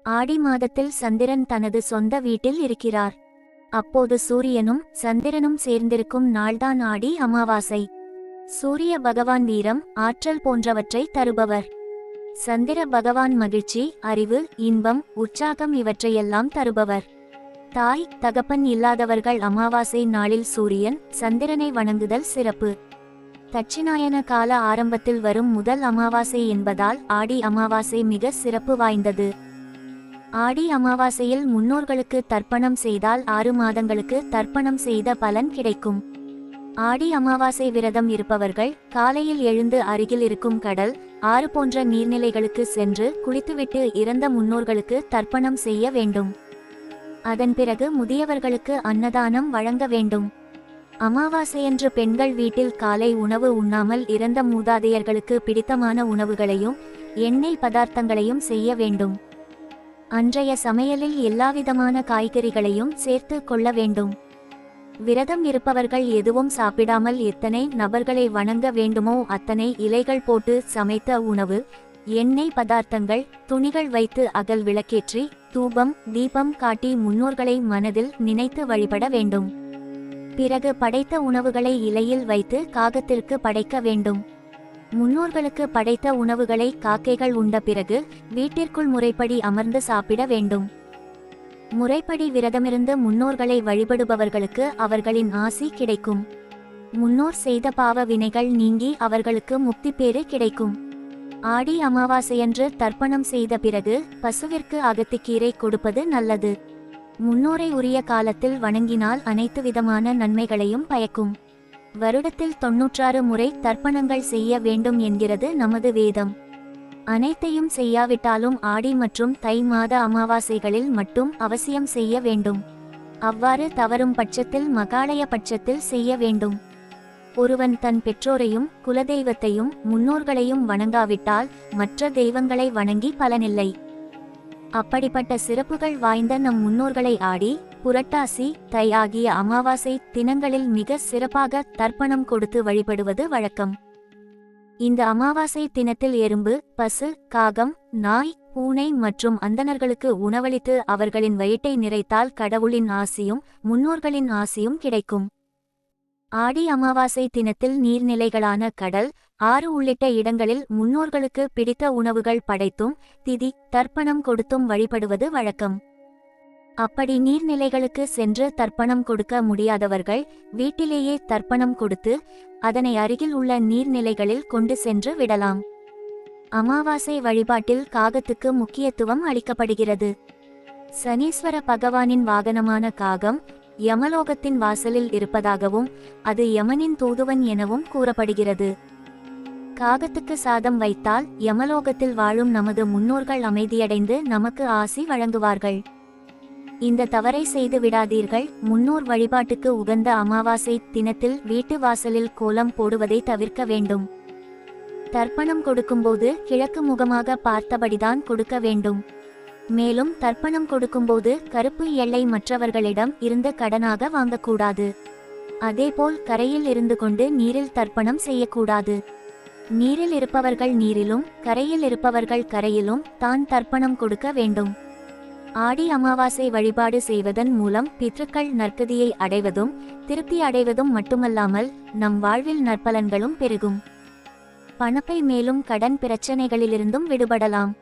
ஆடி மாதத்தில் சந்திரன் தனது சொந்த வீட்டில் இருக்கிறார். அப்போது சூரியனும் சந்திரனும் சேர்ந்திருக்கும் நாள்தான் ஆடி அமாவாசை. சூரிய பகவான் வீரம், ஆற்றல் போன்றவற்றை தருபவர். சந்திர பகவான் மகிழ்ச்சி, அறிவு, இன்பம், உற்சாகம் இவற்றையெல்லாம் தருபவர். தாய் தகப்பன் இல்லாதவர்கள் அமாவாசை நாளில் சூரியன் சந்திரனை வணங்குதல் சிறப்பு. தட்சிணாயன கால ஆரம்பத்தில் வரும் முதல் அமாவாசை என்பதால் ஆடி அமாவாசை மிக சிறப்பு வாய்ந்தது. ஆடி அமாவாசையில் முன்னோர்களுக்கு தர்ப்பணம் செய்தால் 6 மாதங்களுக்கு தர்ப்பணம் செய்த பலன் கிடைக்கும். ஆடி அமாவாசை விரதம் இருப்பவர்கள் காலையில் எழுந்து அருகில் இருக்கும் கடல், ஆறு போன்ற நீர்நிலைகளுக்கு சென்று குளித்துவிட்டு இறந்த முன்னோர்களுக்கு தர்ப்பணம் செய்ய வேண்டும். அதன் பிறகு முதியவர்களுக்கு அன்னதானம் வழங்க வேண்டும். அமாவாசையன்று பெண்கள் வீட்டில் காலை உணவு உண்ணாமல் இறந்த மூதாதையர்களுக்கு பிடித்தமான உணவுகளையும் எண்ணெய் பதார்த்தங்களையும் செய்ய வேண்டும். அன்றைய சமையலில் எல்லாவிதமான காய்கறிகளையும் சேர்த்து கொள்ள வேண்டும். விரதம் இருப்பவர்கள் எதுவும் சாப்பிடாமல் எத்தனை நபர்களை வணங்க வேண்டுமோ அத்தனை இலைகள் போட்டு சமைத்த உணவு, எண்ணெய் பதார்த்தங்கள், துணிகள் வைத்து அகல் விளக்கேற்றி தூபம் தீபம் காட்டி முன்னோர்களை மனதில் நினைத்து வழிபட வேண்டும். பிறகு படைத்த உணவுகளை இலையில் வைத்து காகத்திற்கு படைக்க வேண்டும். முன்னோர்களுக்கு படைத்த உணவுகளை காக்கைகள் உண்ட பிறகு வீட்டிற்குள் முறைப்படி அமர்ந்து சாப்பிட வேண்டும். முறைப்படி விரதமிருந்து முன்னோர்களை வழிபடுபவர்களுக்கு அவர்களின் ஆசி கிடைக்கும். முன்னோர் செய்த பாவ வினைகள் நீங்கி அவர்களுக்கு முக்தி பேறு கிடைக்கும். ஆடி அமாவாசையன்று தர்ப்பணம் செய்த பிறகு பசுவிற்கு அகத்திக்கீரை கொடுப்பது நல்லது. முன்னோரை உரிய காலத்தில் வணங்கினால் அனைத்து விதமான நன்மைகளையும் பயக்கும். வருடத்தில் 96 முறை தர்ப்பணங்கள் செய்ய வேண்டும் என்கிறது நமது வேதம். அனைத்தையும் செய்யாவிட்டாலும் ஆடி மற்றும் தை மாத அமாவாசைகளில் மட்டும் அவசியம் செய்ய வேண்டும். அவ்வாறு தவறும் பட்சத்தில் மகாலய பட்சத்தில் செய்ய வேண்டும். ஒருவன் தன் பெற்றோரையும் குலதெய்வத்தையும் முன்னோர்களையும் வணங்காவிட்டால் மற்ற தெய்வங்களை வணங்கி பலனில்லை. அப்படிப்பட்ட சிறப்புகள் வாய்ந்த நம் முன்னோர்களை ஆடி, புரட்டாசி, தை ஆகிய அமாவாசை தினங்களில் மிக சிறப்பாக தர்ப்பணம் கொடுத்து வழிபடுவது வழக்கம். இந்த அமாவாசை தினத்தில் எறும்பு, பசு, காகம், நாய், பூனை மற்றும் அந்தணர்களுக்கு உணவளித்து அவர்களின் வயிற்றை நிறைத்தால் கடவுளின் ஆசியும் முன்னோர்களின் ஆசியும் கிடைக்கும். ஆடி அமாவாசை தினத்தில் நீர்நிலைகளான கடல், ஆறு உள்ளிட்ட இடங்களில் முன்னோர்களுக்கு பிடித்த உணவுகள் படைத்தும் திதி தர்ப்பணம் கொடுத்தும் வழிபடுவது வழக்கம். அப்படி நீர்நிலைகளுக்கு சென்று தர்ப்பணம் கொடுக்க முடியாதவர்கள் வீட்டிலேயே தர்ப்பணம் கொடுத்து அதனை அருகில் உள்ள நீர்நிலைகளில் கொண்டு சென்று விடலாம். அமாவாசை வழிபாட்டில் காகத்துக்கு முக்கியத்துவம் அளிக்கப்படுகிறது. சனீஸ்வர பகவானின் வாகனமான காகம் யமலோகத்தின் வாசலில் இருப்பதாகவும் அது யமனின் தூதுவன் எனவும் கூறப்படுகிறது. காகத்துக்கு சாதம் வைத்தால் யமலோகத்தில் வாழும் நமது முன்னோர்கள் அமைதியடைந்து நமக்கு ஆசி வழங்குவார்கள். இந்த தவறை செய்து விடாதீர்கள். முன்னோர் வழிபாட்டுக்கு உகந்த அமாவாசை தினத்தில் வீட்டு வாசலில் கோலம் போடுவதை தவிர்க்க வேண்டும். தர்ப்பணம் கொடுக்கும்போது கிழக்கு முகமாக பார்த்தபடிதான் கொடுக்க வேண்டும். மேலும் தர்ப்பணம் கொடுக்கும்போது கருப்பு எல்லை மற்றவர்களிடம் இருந்து கடனாக வாங்கக்கூடாது. அதேபோல் கரையில் இருந்து கொண்டு நீரில் தர்ப்பணம் செய்யக்கூடாது. நீரில் இருப்பவர்கள் நீரிலும் கரையில் இருப்பவர்கள் கரையிலும் தான் தர்ப்பணம் கொடுக்க வேண்டும். ஆடி அமாவாசை வழிபாடு செய்வதன் மூலம் பித்ருக்கள் நற்கதியை அடைவதும் திருப்தி அடைவதும் மட்டுமல்லாமல் நம் வாழ்வில் நற்பலன்களும் பெருகும். பணப்பை மேலும் கடன் பிரச்சனைகளிலிருந்தும் விடுபடலாம்.